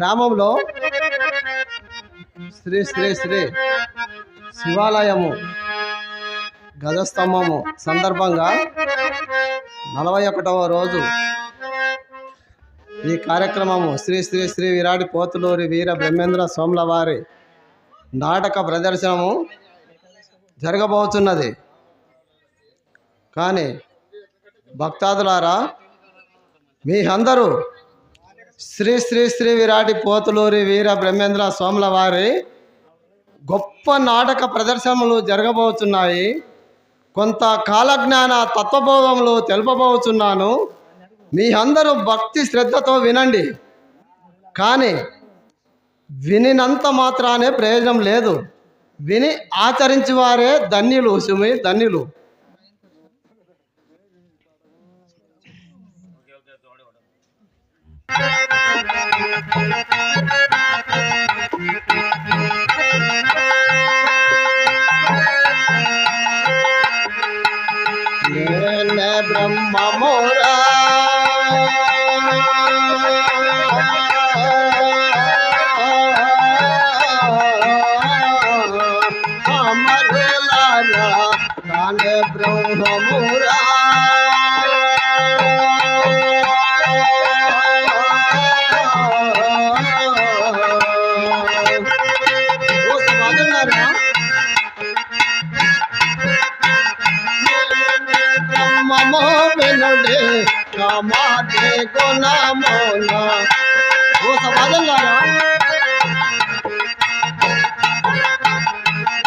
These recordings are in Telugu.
గ్రామంలో శ్రీ శ్రీ శ్రీ శివాలయము గజస్తంభము సందర్భంగా 41వ రోజు ఈ కార్యక్రమము శ్రీ శ్రీ శ్రీ విరాడి పోతులూరి వీర బ్రహ్మేంద్ర స్వాముల వారి నాటక ప్రదర్శనము జరగబోతున్నది. కానీ భక్తాదులారా, మీ అందరూ శ్రీ శ్రీ శ్రీ విరాటి పోతులూరి వీర బ్రహ్మేంద్ర స్వాముల వారి గొప్ప నాటక ప్రదర్శనలు జరగబోతున్నాయి. కొంత కాలజ్ఞాన తత్వబోధములు తెలుపబోతున్నాను. మీ అందరూ భక్తి శ్రద్ధతో వినండి. కానీ వినినంత మాత్రానే ప్రయోజనం లేదు. విని ఆచరించి వారే ధన్యులు. సుమి ధన్యులు. బ్రహ్మమోరా అమరులారా తానే బ్రహ్మమోరా వినుడే కామాదే గుణమోన. ఓ సమాజంలారా,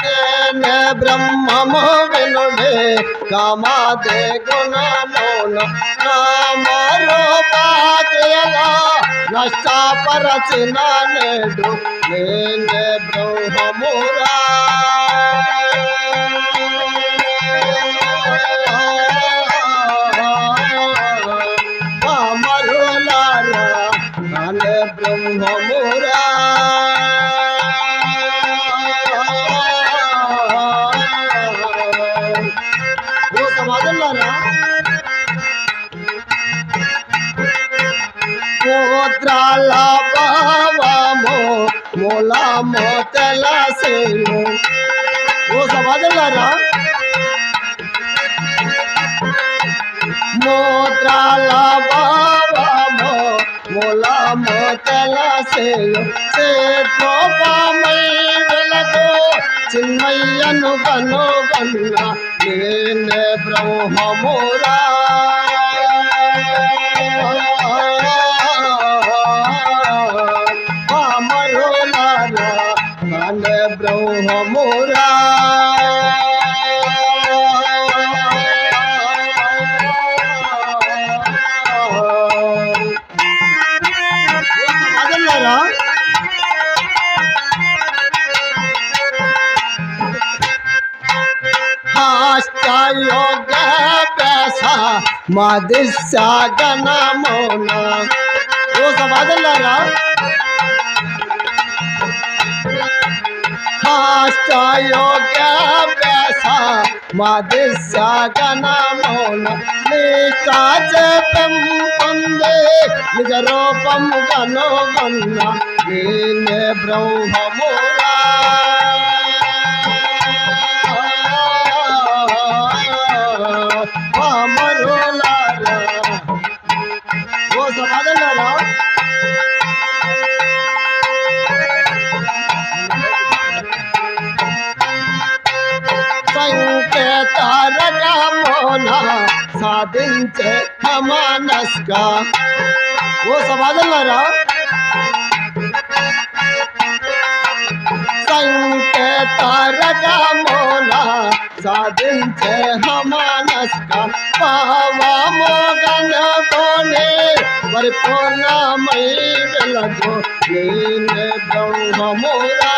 నేనే బ్రహ్మము వినుడే కామాదే గుణమోన. నామరూపాక్రియలా నష్టపరచిన నేడు నేనే బ్రహ్మమురా. బ్రహ్మమురా ఓ సమాజంలారా, గోత్రాల భావము మూలము తెలసేను. ఓ సమాజంలారా, మూత్రాల భావము మూలము తెలసేను. సేత్రోపమై వెలగు చిన్మయ్యను కనుగొన్న నేనే బ్రహ్మమురా. అమరులారా తానే బ్రహ్మమురా. యోగ మాదిశాగనమోన. ఓ సమాజంలారా, యోగాభ్యాస మాదిశాగనమోన. నిజం పొందే నిజ రూపము కనుగొన్న నేనే బ్రహ్మమురా. అమరులారా ఓ సమాజంలారా, సంకేతారకమోన సాధించే మనస్క. ఓ సమాజంలారా, సంకేతారకమోన సాధించే మనస్క. పావమోగనతోనే పరిపూర్ణమై వెలగు నేనే బ్రహ్మమురా.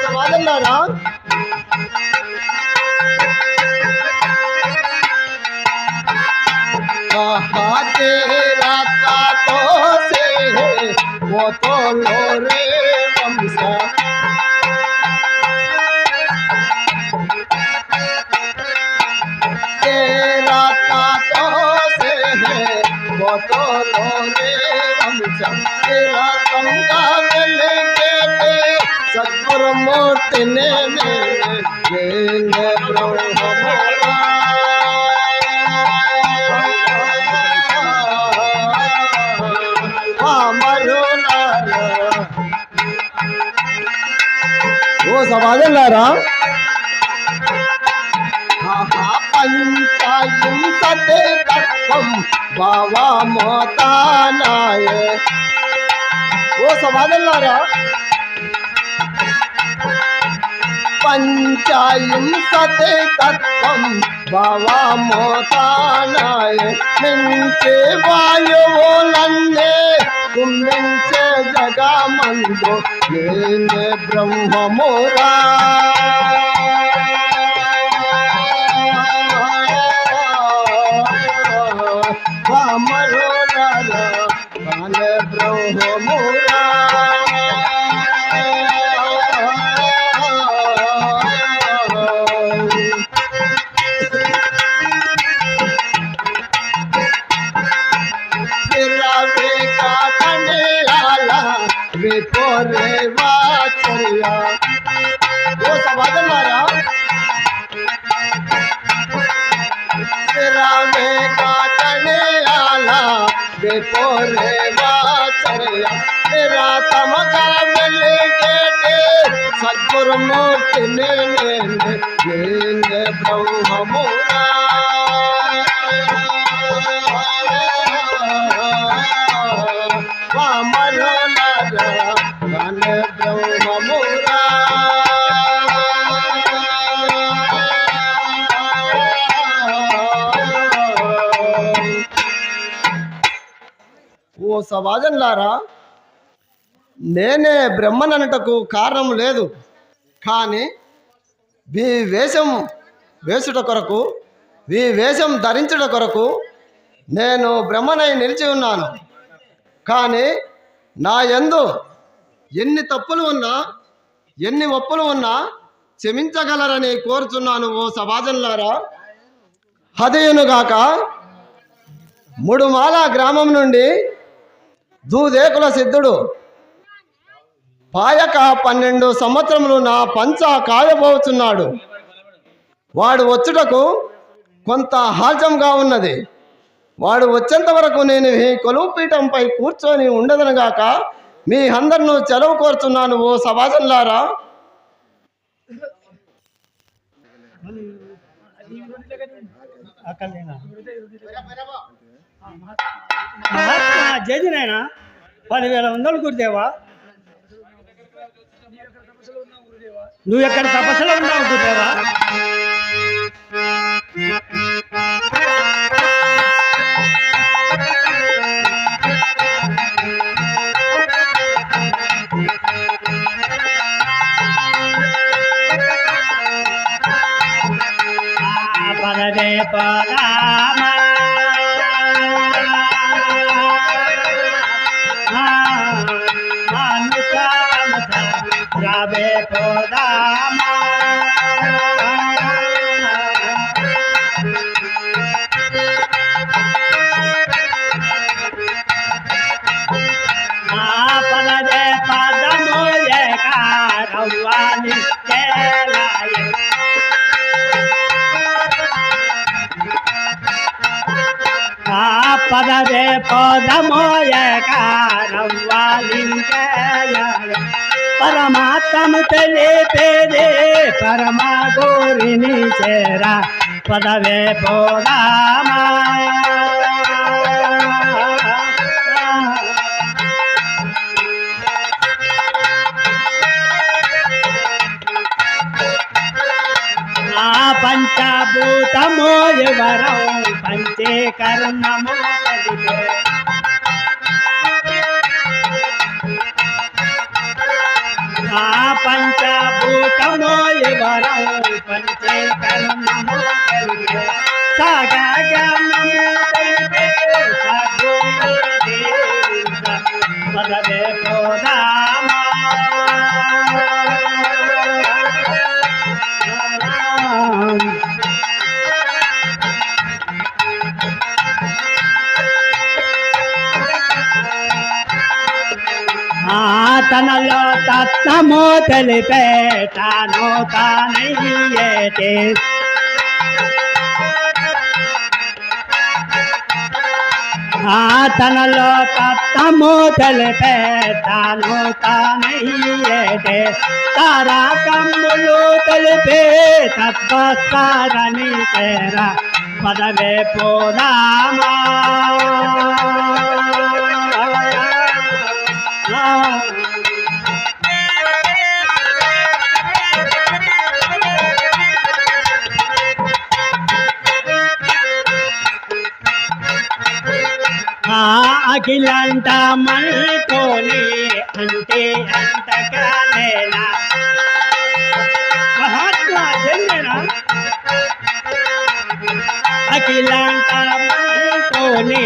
సమాజంలారా, तेरा तो से वो तो लोरे वंशा. तेरा మాతంగా వెలిగేటి సద్గురుమూర్తి నేనే బ్రహ్మమురా. ఓ సమాజంలారా, పంచాయింసతే తత్వం భావమోతానాయ. ఓ సమాజంలారా, పంచాయింసతే తత్వం భావమోతానాయ. మించే వాయువులన్నే కుంభించే జగమందు నేనే బ్రహ్మమురా. బ్రహ్మమురా విపోరే వాచర్య. ఓ సమాజంలారా, రామే కాటనే ఆలా విపోరే వాచర్య. తమగా వెలిగేటి సద్గురుమూర్తి నేనే బ్రహ్మమురా. బ్రహ్మమురా. ఓ సమాజంలారా, నేనే బ్రహ్మననుటకు కారణం లేదు, కానీ ఈ వేషం వేసుట కొరకు, ఈ వేషం ధరించుట కొరకు నేను బ్రహ్మనై నిలిచి ఉన్నాను. కానీ నా యందు ఎన్ని తప్పులు ఉన్నా, ఎన్ని ఒప్పులు ఉన్నా క్షమించగలరని కోరుచున్నాను. ఓ సమాజంలారా, హదయునుగాక ముడుమాల గ్రామం నుండి దూదేకుల సిద్ధుడు పాయక 12 సంవత్సరములు నా పంచ కాయబోచున్నాడు. వాడు వచ్చుటకు కొంత హాల్చంగా ఉన్నది. వాడు వచ్చేంత వరకు నేను ఈ కొలువుపీఠంపై కూర్చొని ఉండదనగాక మీ అందరిను చెలవు కోరుచున్నాను. ఓ సమాజంలారా, జడ్జినైనా 10,000 వందలు గురుదేవా. నువ్వు ఎక్కడ తపస్సులో ఉన్నావు గురుదేవా? పదవే పదామ రాబే పోదామ పదవే పదము రవ్వాలి పదవే పదమోయకారవ్వాలింకయ పరమాత్మ తెలిపేదే పరమా గోరిని చేరా పదవే పోదామా. పంచభూతమో ఎవరం పంచకర్మము కలిగే పంచభూతమో ఎవరం పంచకర్మము కలిగే సాగమము పదవే పోదామా. తనలో తత్వము తెలిపే తాను తానయ్యేటి తనలో తత్వము తెలిపే తాను తానయ్యేటి తారాకమ్ములు తెలిపే తత్వస్కారని చేర పదవే పోదామా అఖిలంట మల్కోని అంటే అంతకాలేనా మహాత్మా జన్మేనా అఖిలంట మల్కోని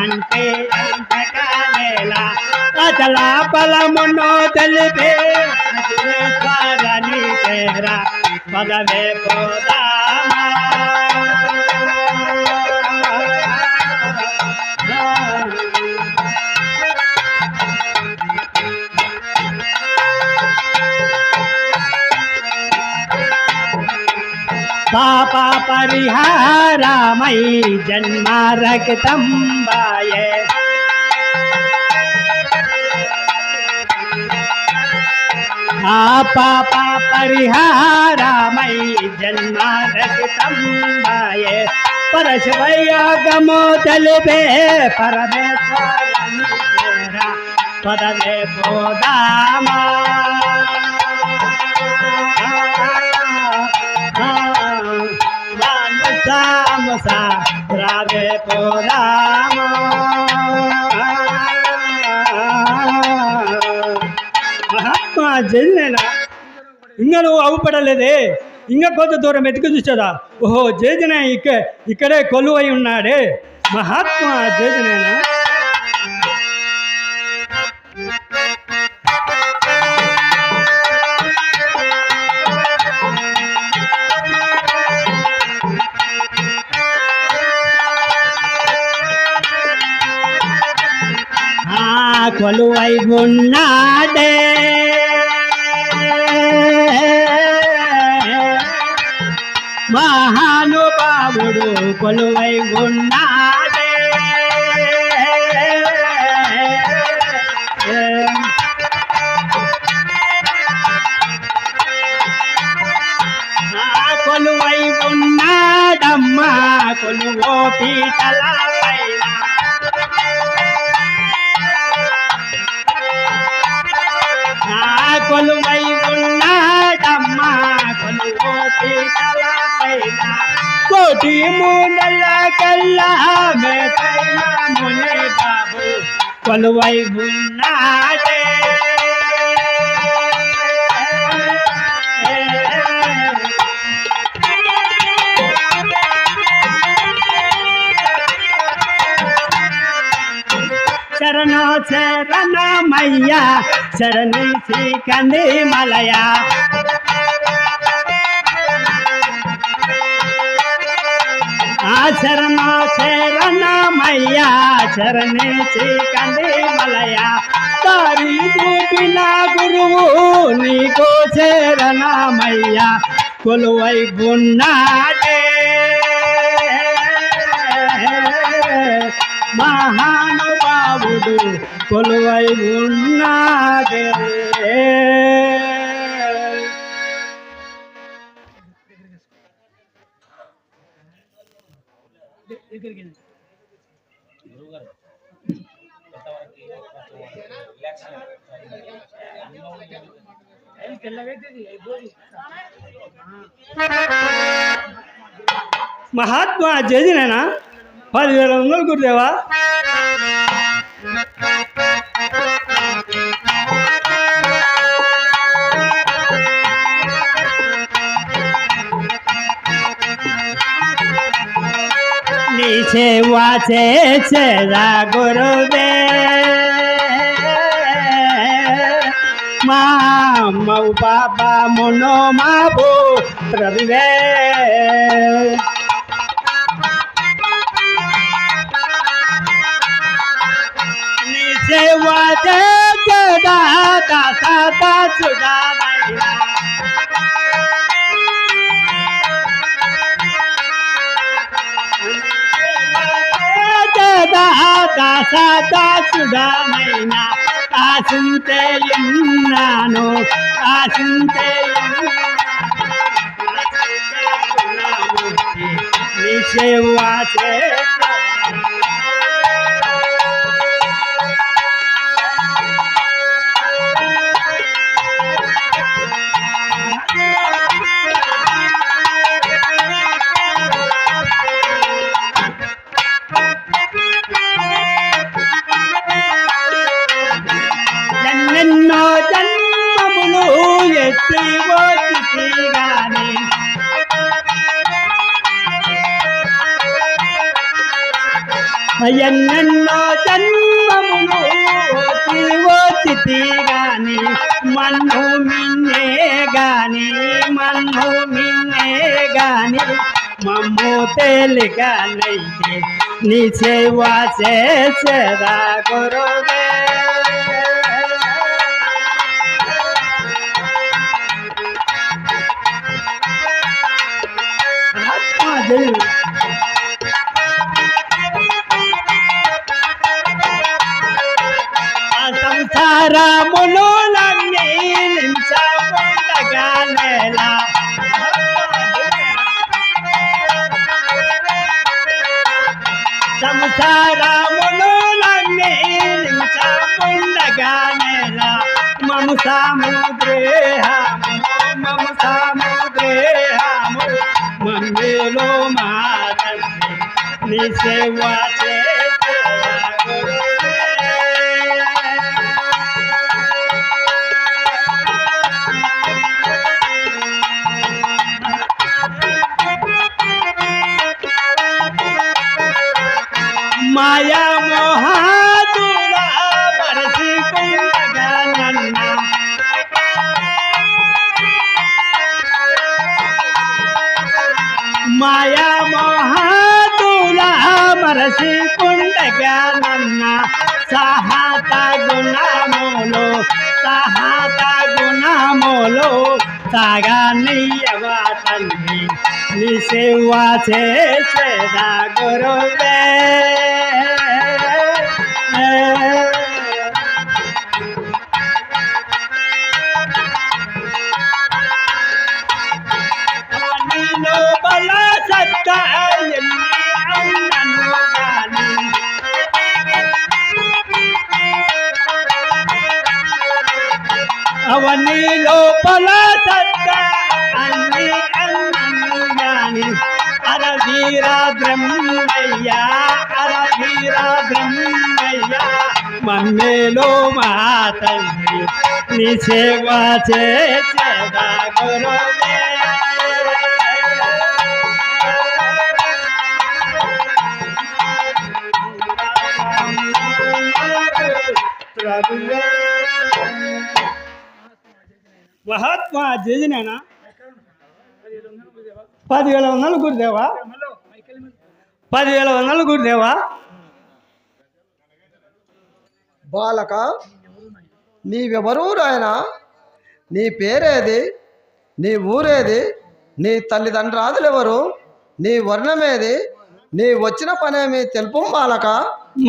అంటే అంతకాలేలా అచల ఫలమును తెలిపే అఖిలేశ్వరని చేర పదవే పోదామా పాప పరిహారమై జన్మ రక్తంబాయే పాప పరిహారమై జన్మ రక్తంబాయే పరశివయాగము తెలిపే పరమేశ్వరని చేర పదవే పోదామా మానసా రావే పోదామా మహాత్మా జైనేనా ఇంకా నువ్వు అవుపడలేదే ఇంకా కొంత దూరం ఎత్తుకు చూసాడా ఓహో జేజన ఇక్కడే కొలువై ఉన్నాడే మహాత్మా జేజనేనా కొలువై ఉన్నాడే మహానుభావుడు కొలువై ఉన్నాడే కొలువై ఉన్నాడమ్మా కొలువో పీటల పైన కొలువై ఉన్నాడమ్మా కొలువో పీటల పైన కోటి మూడల కల్లా మేతైన ముని బాబు కొలువై ఉన్నాడే శరణ శరణమయ్య శరణి శ్రీకంది మలయ శరణ శరణమయ్య శరణి శ్రీకంది మలయ తారి చూపిన గురువు నీకు శరణమయ్య కొలువై ఉన్నాడే మహానుభావుడు కొలువై ఉన్నాడే మహాత్మా జేజనేనా 10,000 వందలు గురుదేవా నీ సేవా చేసేదా గురుదే మా మౌ బాబా మునో మాబు రవివే నీ సేవా చేసేదా దాసదాసుడానైనా దాసదాసుడానైనా ఆశింతే ఉన్నాను ఆశింతే నీ సేవ చేస్తా ఎన్నెన్నో జన్మములు ఎత్తి వచ్చిగాని ఎన్నెన్నో జన్మములు ఎత్తి వచ్చిగాని మన్ను మిన్నే గాని మన్ను మిన్నే గాని మమ్ము తేలిగానైతే నీ సేవ చేసేదా గురువే సంసారములు నన్ను నించకుండగా నేలా సంసారములు నన్ను నించకుండగా నేలా మము సాముద్రేహము మమ్మేలో మాతండి నీ సేవ మాయా మోహాదుల మరసికుండగా నన్న మాయా మోహాదుల మరసికుండగా నన్న సహత గుణములు సాగానియవా తండ్రి నీ సేవ చేసేదా గురువే నీలో బల సత్తా ఎన్ని అన్నను గాని అవన్నీ లోపల సత్తా అన్ని అన్నను గాని అరవీరా బ్రహ్మయ్య మమ్మేలో మా తండ్రి నీ సేవ చేసేదా గురువే మహాత్మా జయనేనా 10,000 వందలు గురుదేవా 10,000 వందలు గురుదేవా బాలక నీవెవరూ రాయనా నీ పేరేది నీ ఊరేది నీ తల్లిదండ్రులెవరు నీ వర్ణమేది నీ వచ్చిన పనేమి తెలుపు బాలక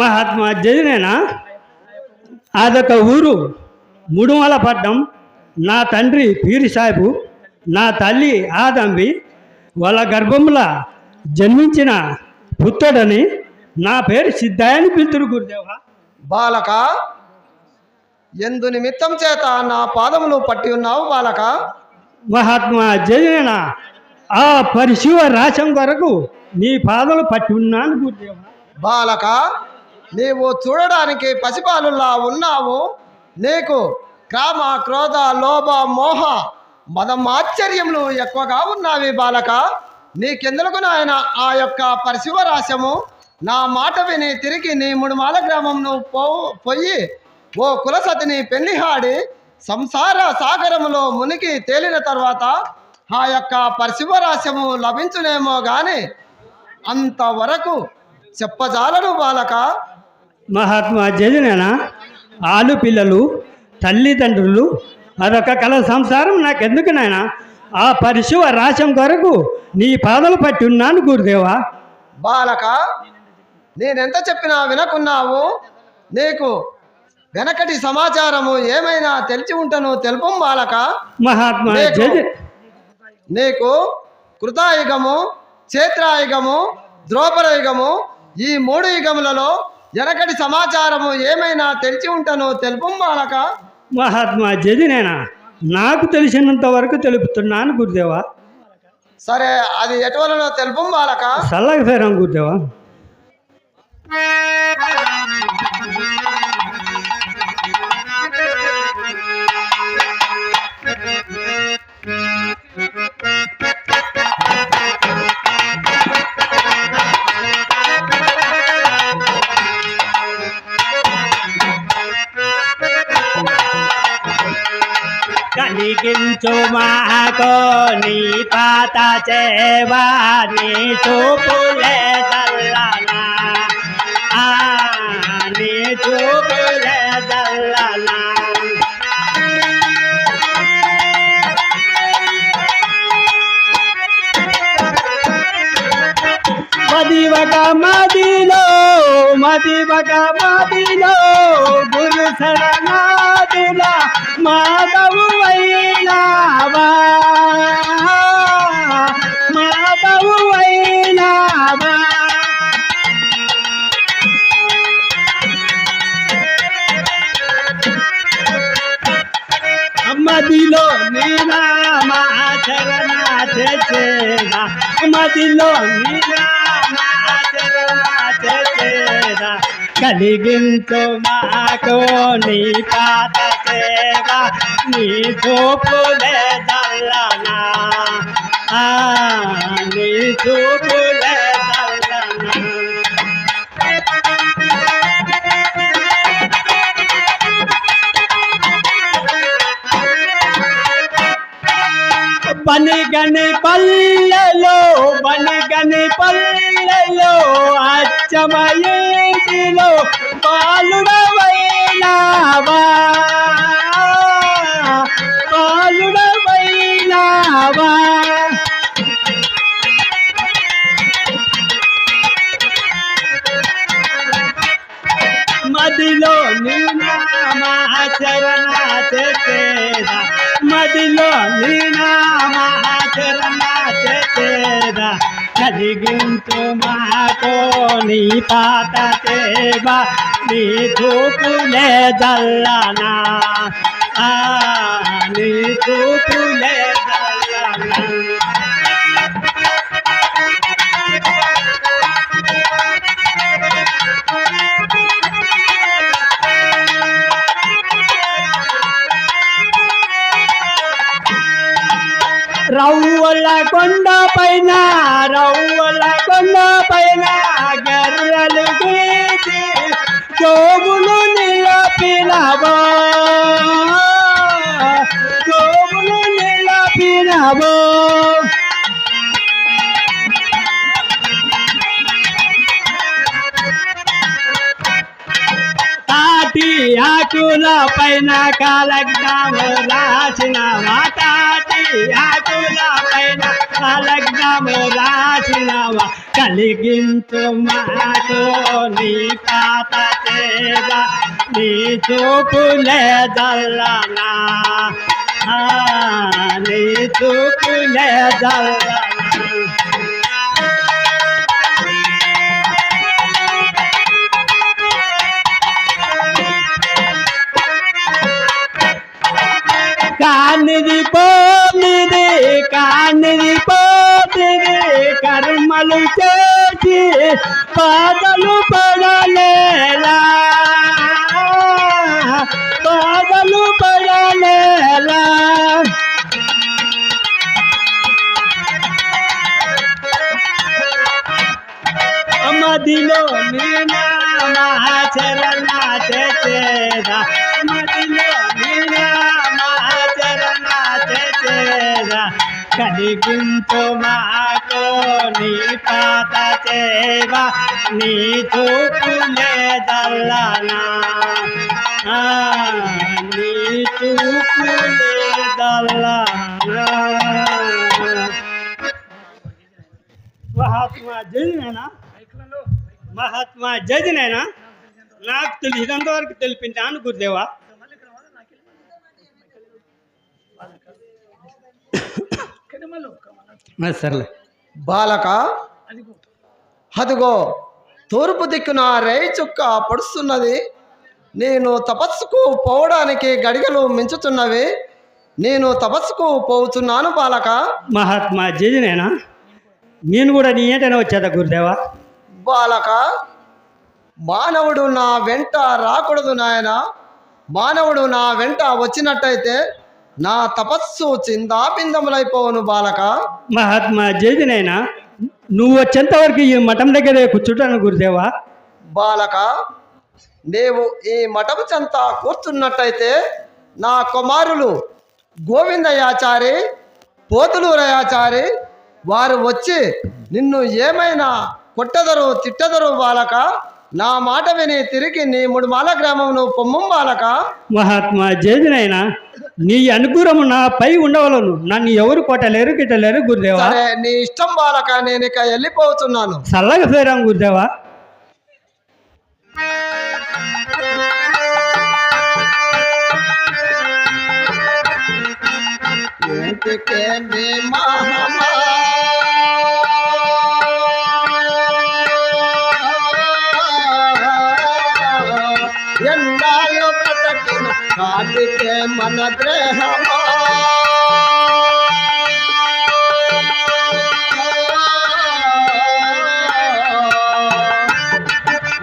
మహాత్మా జయనేనా అదొక ఊరు ముడుమలపట్నం నా తండ్రి పీరి సాహెబు నా తల్లి ఆదంబి వాళ్ళ గర్భంలో జన్మించిన పుత్రుడని నా పేరు సిద్ధాయని పిలుతురు గురుదేవా బాలక ఎందు నిమిత్తం చేత నా పాదములు పట్టి ఉన్నావు బాలక మహాత్మా జయనేన ఆ పరిశివ రాశం కొరకు నీ పాదలు పట్టి ఉన్నాను గురుదేవా బాలక నీవు చూడడానికి పసిపాలులా ఉన్నావు నీకు కామ క్రోధ లోభ మోహ మదమాశ్చర్యములు ఎక్కువగా ఉన్నవి బాలక నీకెందుకు నాయన ఆ యొక్క పరిశివరాశము నా మాట విని తిరిగి నీ ముడుమాల గ్రామంను పోయి ఓ కులసతిని పెళ్లిహాడి సంసార సాగరములో మునిగి తేలిన తర్వాత ఆ యొక్క పరిశివరాశము లభించునేమో గాని అంతవరకు చెప్పజాలను బాలక మహాత్మా జయనేన ఆలు పిల్లలు తల్లిదండ్రులు అదొక కల సంసారం నాకెందుకు నాయన ఆ పరిశువ రాశం కొరకు నీ పాదలు పట్టి ఉన్నాను గురుదేవా. బాలక, నేనెంత చెప్పినా వినకున్నావు. నీకు వెనకటి సమాచారము ఏమైనా తెలిసి ఉంటను తెలుపు బాలక. మహాత్మా నీకు కృతాయుగము, క్షేత్రాయుగము, ద్రోపరయుగము ఈ 3 యుగములలో వెనకటి సమాచారము ఏమైనా తెలిసి ఉంటను తెలుపు బాలక. మహాత్మా జదినేనా నాకు తెలిసినంత వరకు తెలుపుతున్నాను గురుదేవా. సరే, అది ఎటువలలో తెలుపు బాలక. చల్లగా ఫేరం గురుదేవా. కలిగించు మాకో నీ పాత చేవా నీ చూపులే దల్లనా నీ చూపులే దల్లనా మదివక మదిలో గురు శరణాదుల మాధవు వైనావా మాధవు వైనావా మదిలో నీనామాచరణ చేసేదా మదిలో నీనామాచరణ చేసేదా కలిగించు మాకు నీ పాత సేవా నీ చూపులే దల్లనా నీ చూపులే దల్లనా బనిగని పల్లెలో అచ్చమయేటిలో పాలుడవైనావా మదిలో నీనామాచరణ చేసేదా మదిలో నీనామాచరణ చేసేదా కలిగించు మాతో నీ పాత సేవా నీ చూపులే దల్లనా నీ చూపులే దల్లనా రవ్వల కొండ పైన గర్రలు గీసి గోవులు నిలపినవో తాటి ఆకుల పైన కాలజ్ఞాము రాసినవా తాటి ఆకుల పైన కాలజ్ఞాము రాసినవా కలిగించు మాకు నీ పాత సేవా నీ చూపులే దల్లనా నీ చూపులే దల్లనా కానిది పోనిది కర్మలు చేసి పాదలు పడలేలా మదిలో నీనామాచరణ చేసేదా మదిలో నీనామాచరణ చేసేదా కలిగించు మాకు నీ పాత సేవా నీ చూపులే దల్లనా నీ మహాత్మా జైనేనా మహాత్మా జైనేనా నాకు తెలిసినంత వరకు తెలిపించాను గురుదేవా. సర్లే బాలక, అదిగో తూర్పు దిక్కున రేయి చుక్క పడుస్తున్నది. నేను తపస్సుకు పోవడానికి గడిగలు మించుతున్నవి. నేను తపస్సుకు పోతున్నాను బాలక. మహాత్మా జైనేనా నేను కూడా నీ ఏంటనే వచ్చేదా గురుదేవా. బాలక, మానవుడు నా వెంట రాకూడదు నాయన. మానవుడు నా వెంట వచ్చినట్టయితే నా తపస్సు చిందాపిందములైపోవును బాలక. మహాత్మా జైనేనా నువ్వు వచ్చేంత వరకు ఈ మఠం దగ్గరే కూర్చుంటాను గురుదేవా. బాలక, నీవు ఈ మఠం చెంత కూర్చున్నట్టయితే నా కుమారులు గోవిందయాచారి, పోతులూరయాచారి వారు వచ్చి నిన్ను ఏమైనా కొట్టెదరు తిట్టెదరు బాలక. నా మాట విని తిరిగి నీ ముడుమాల గ్రామమును పొమ్ము బాలక. మహాత్మా జైనేనా నీ అనుగ్రహము నా పై ఉండవలను. నన్ను ఎవరు కొట్టలేరు గిట్టలేరు గురుదేవా. సరే, నీ ఇష్టం బాలక. నేను ఇక వెళ్ళిపోతున్నాను. చల్లగా పేరాం గురుదేవా. ఎండాలో బ్రతకిన కాటికే మన గ్రహమా.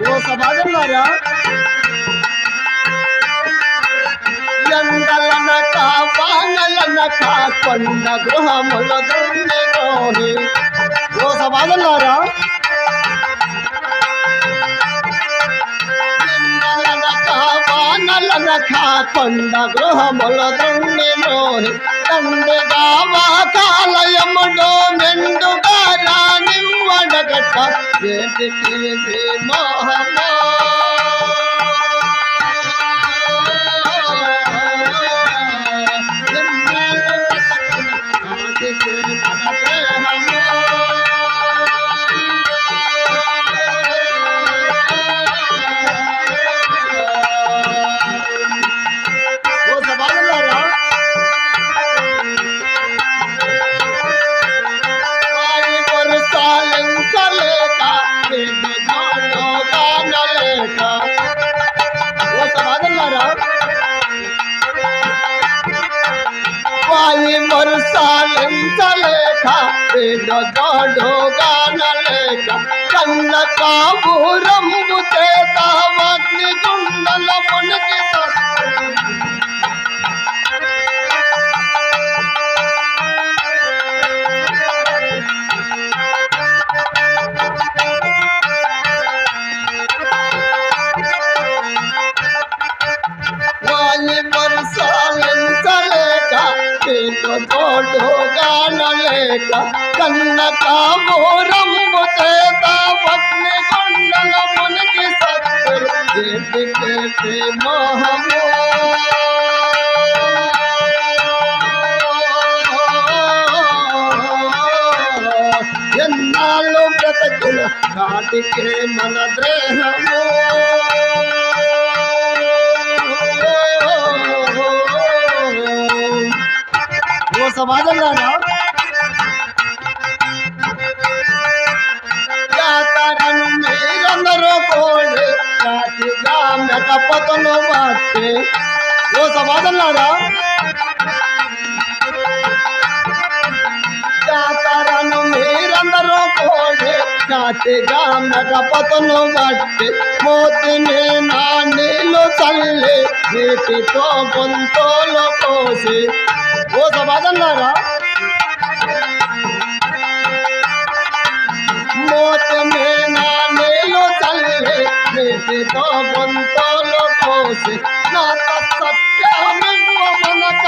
ఓ సమాజంలారా, ఎండలనక వానలనక కొండ గృహముల దుండెలోని. ఓ సమాజంలారా, ఎండలనక వానలనక కొండ గృహముల దుండెలోని. తండ్రిగా వాకాలయములో మెండుగా రానివ్వడగట్ట ఏటికి మోహమా. వరుసాలించలేక గానలేక కన్న కాబూరంబు చేత అగ్ని గుండల మునికి గానలేక కన్న కాబూరంబు చేత అగ్ని గుండల మునికి సత్తురు కేటి మోహము. ఎన్నాళ్ళు బ్రతకుల కాటికే మన దేహము. ఓ సమాజంలోనా జాతరను మీరందరూ కోడి జాతిగా మెకపోతను బట్టి. ఓ సమాజంలోనా జాతరను మీరందరూ కోడి జాతిగా మెకపోతను బట్టి. మోతిని నా నీళ్ళు చల్లి నీటితో గొంతులు కోసి. ఓ సమాజంలారా, మోతమే నా నీళ్ళు చల్లి నీటితో గొంతులు కోసి. నాత సత్యమివ్వమనక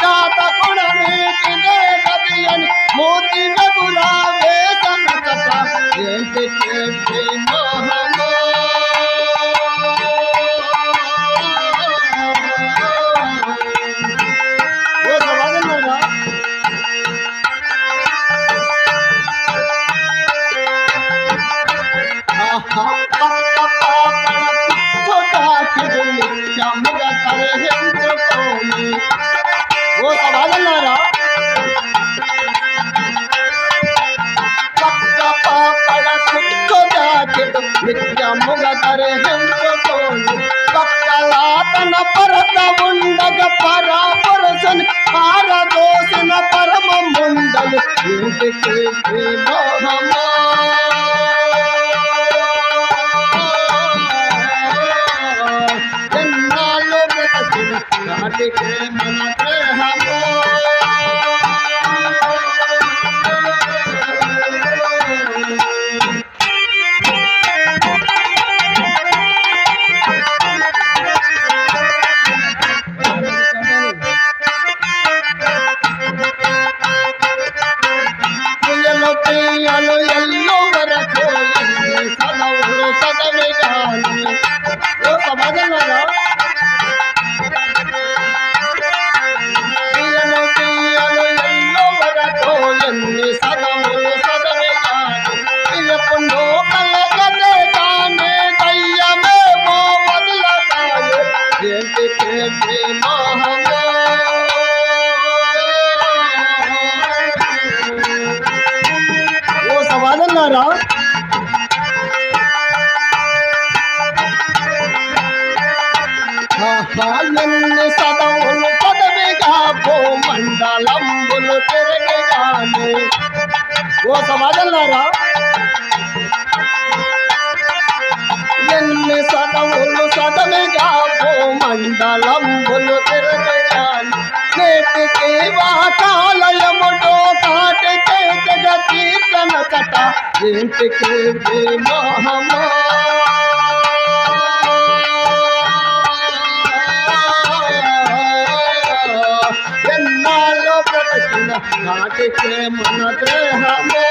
జాతకుడ నీటినే గది అని మోతి నగురా వేసనక ఏంటి కేటి మోహమో. పరిహించుకోను పక్కల తన పరత ఉండగ పరాపరసని పారదోసిన పరమ ముండలు ఇంటికి మోహమా ఎన్నాళ్ళు బ్రతకిన నాటికే మన దేహమో ప్రియలు ఎల్లో వరకు సదవులు సదవిగాను సమాజంలో ప్రియలు ఎల్లో వరకు ఎన్ని సదవులు సదవిగాను ప్రియపుండు కలగదే కానీ దయ్యమేమో వదలతాయి ఏంటికే మోహమో సమాధానారా ఎన్ని సదవులు పదవిగా భూమండలంబులు తిరిగిగాను ఓ సమాధానారా ఎన్ని సదవులు సదవిగా భూమండలంబులు తిరిగిగాను నేటికి వాకాలయముడో కాటికే జగతీర్చన చట ఇంటికి మోహమా ఎన్నాళ్ళు బ్రతికిన నాటికే మన దేహమో